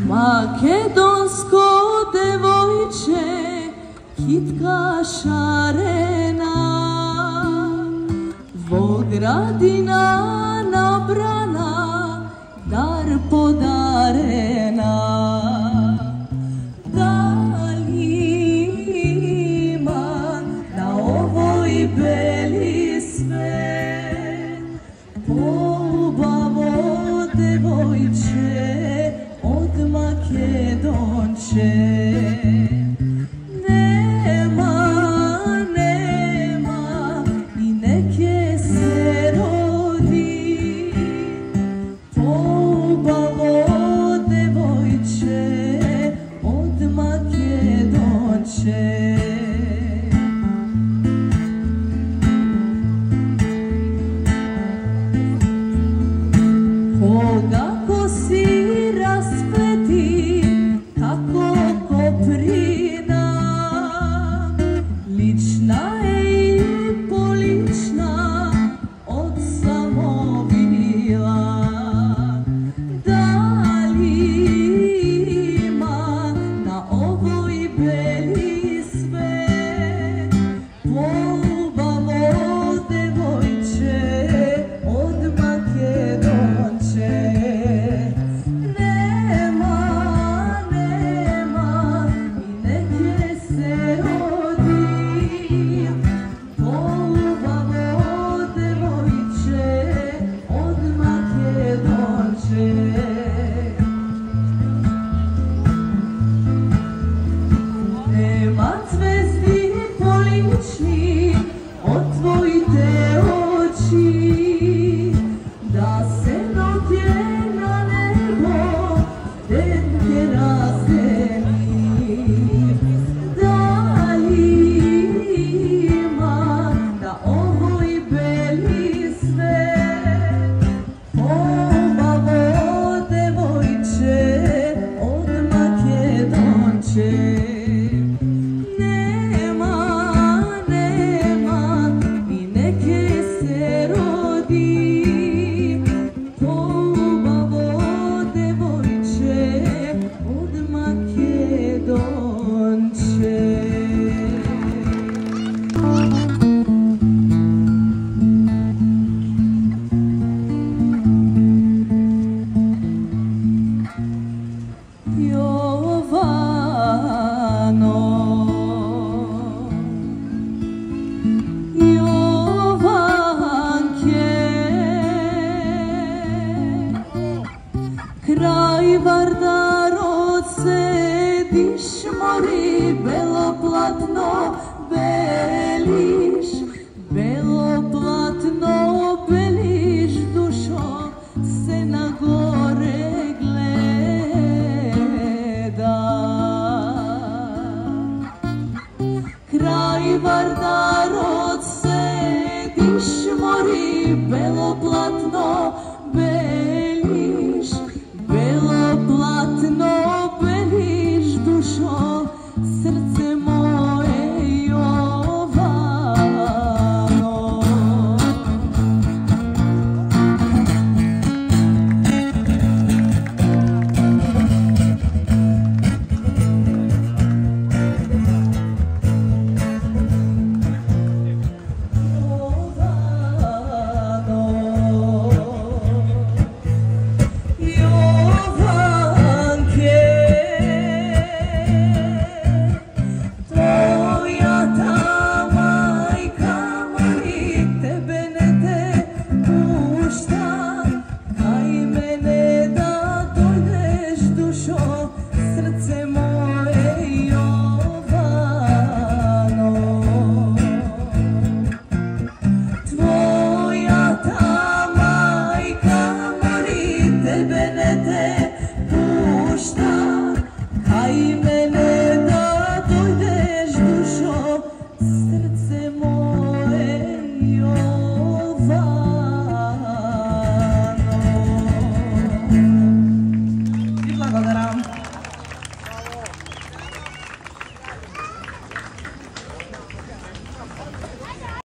Makedonsko devojče, kitka šarena, Vogradina nabrana, dar podarena. Da li ima na ovoj beli svet polubavo devojče od Makedonče? Koga si raspleti kako koprina, lična je i polična od samovila. Da li ima na ovoj beli svet polubavo devojče od Makedonče? Nema zvezdi polični, otvojite oči, da se notje na nebo tenke razdeni. Da li ima na ovoj beli svet polubavo devojče od Makedonče? Kraj Vardaro sediš, mori belo platno beliš.